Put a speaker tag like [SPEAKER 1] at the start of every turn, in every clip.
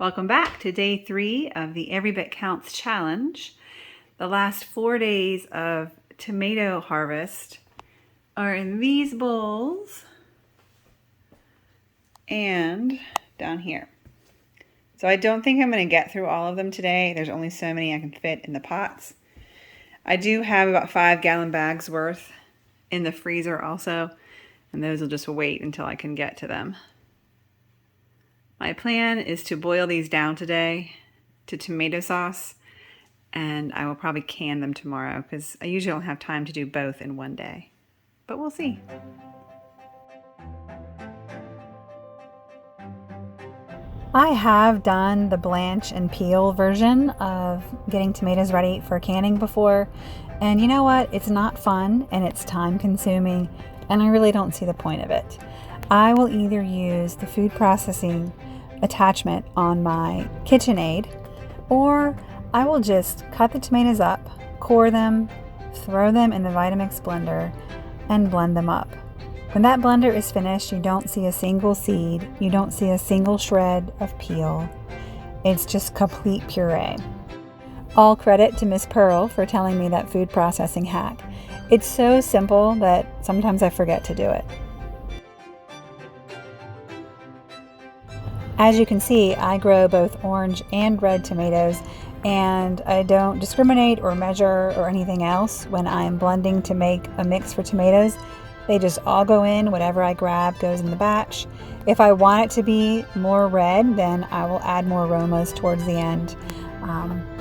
[SPEAKER 1] Welcome back to day 3 of the Every Bit Counts challenge. The last 4 days of tomato harvest are in these bowls and down here. So I don't think I'm going to get through all of them today. There's only so many I can fit in the pots. I do have about 5-gallon bags worth in the freezer also, and those will just wait until I can get to them. My plan is to boil these down today to tomato sauce, and I will probably can them tomorrow because I usually don't have time to do both in one day. But we'll see.
[SPEAKER 2] I have done the blanch and peel version of getting tomatoes ready for canning before, and you know what? It's not fun and it's time consuming, and I really don't see the point of it. I will either use the food processing attachment on my KitchenAid, or I will just cut the tomatoes up, core them, throw them in the Vitamix blender, and blend them up. When that blender is finished, you don't see a single seed, you don't see a single shred of peel. It's just complete puree. All credit to Miss Pearl for telling me that food processing hack. It's so simple that sometimes I forget to do it. As you can see, I grow both orange and red tomatoes, and I don't discriminate or measure or anything else when I'm blending to make a mix for tomatoes. They just all go in, whatever I grab goes in the batch. If I want it to be more red, then I will add more aromas towards the end.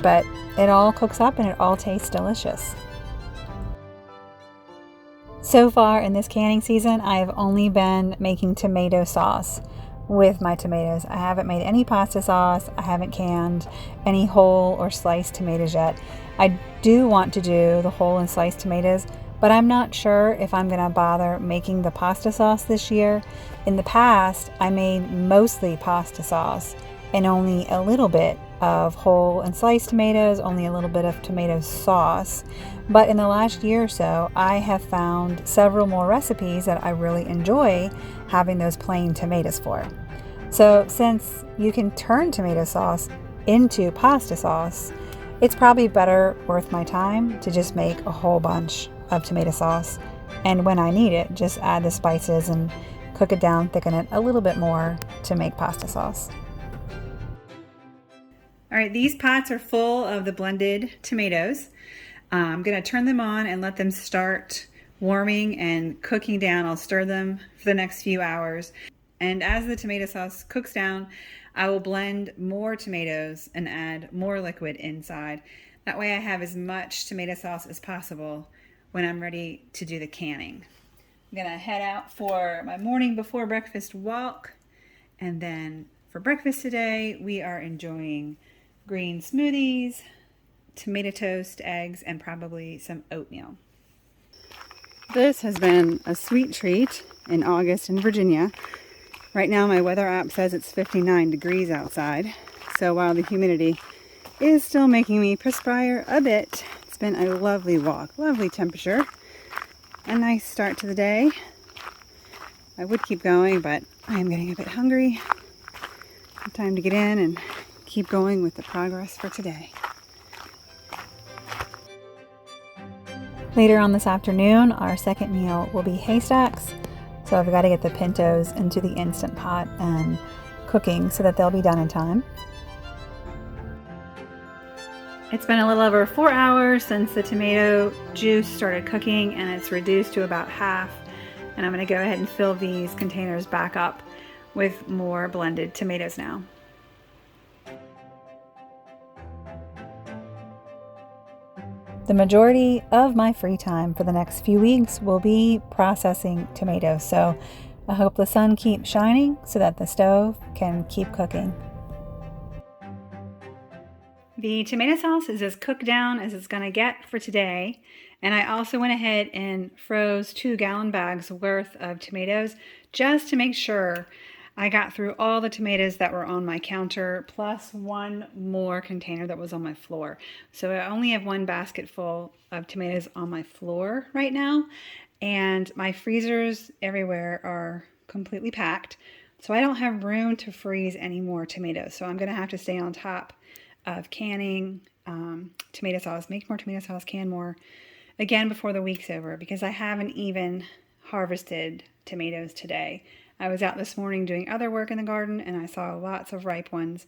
[SPEAKER 2] But it all cooks up and it all tastes delicious. So far in this canning season, I have only been making tomato sauce with my tomatoes. I haven't made any pasta sauce. I haven't canned any whole or sliced tomatoes yet. I do want to do the whole and sliced tomatoes, but I'm not sure if I'm gonna bother making the pasta sauce this year. In the past, I made mostly pasta sauce and only a little bit of whole and sliced tomatoes, only a little bit of tomato sauce. But in the last year or so, I have found several more recipes that I really enjoy having those plain tomatoes for. So since you can turn tomato sauce into pasta sauce, it's probably better worth my time to just make a whole bunch of tomato sauce, and when I need it, just add the spices and cook it down, thicken it a little bit more to make pasta sauce.
[SPEAKER 1] All right, these pots are full of the blended tomatoes. I'm gonna turn them on and let them start warming and cooking down. I'll stir them for the next few hours. And as the tomato sauce cooks down, I will blend more tomatoes and add more liquid inside. That way I have as much tomato sauce as possible when I'm ready to do the canning. I'm gonna head out for my morning before breakfast walk. And then for breakfast today, we are enjoying green smoothies, tomato toast, eggs, and probably some oatmeal. This has been a sweet treat in August in Virginia. Right now my weather app says it's 59 degrees outside. So while the humidity is still making me perspire a bit, it's been a lovely walk, lovely temperature, a nice start to the day. I would keep going, but I am getting a bit hungry. Time to get in and keep going with the progress for today.
[SPEAKER 2] Later on this afternoon, our second meal will be haystacks. So I've got to get the pintos into the Instant Pot and cooking so that they'll be done in time. It's been a little over 4 hours since the tomato juice started cooking, and it's reduced to about half. And I'm going to go ahead and fill these containers back up with more blended tomatoes now. The majority of my free time for the next few weeks will be processing tomatoes, so I hope the sun keeps shining so that the stove can keep cooking.
[SPEAKER 1] The tomato sauce is as cooked down as it's gonna get for today. And I also went ahead and froze 2-gallon bags worth of tomatoes just to make sure I got through all the tomatoes that were on my counter, plus one more container that was on my floor. So I only have one basket full of tomatoes on my floor right now, and my freezers everywhere are completely packed. So I don't have room to freeze any more tomatoes. So I'm going to have to stay on top of canning tomato sauce, make more tomato sauce, can more again before the week's over, because I haven't even harvested tomatoes today. I was out this morning doing other work in the garden and I saw lots of ripe ones.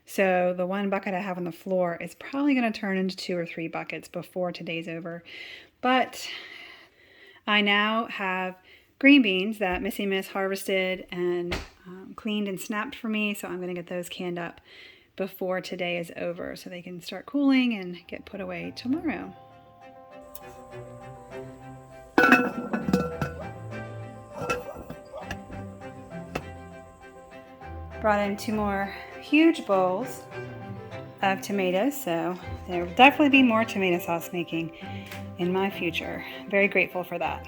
[SPEAKER 1] So the one bucket I have on the floor is probably going to turn into 2 or 3 buckets before today's over. But I now have green beans that Missy Miss harvested and cleaned and snapped for me. So I'm going to get those canned up before today is over so they can start cooling and get put away tomorrow. Brought in 2 more huge bowls of tomatoes, so there will definitely be more tomato sauce making in my future. Very grateful for that.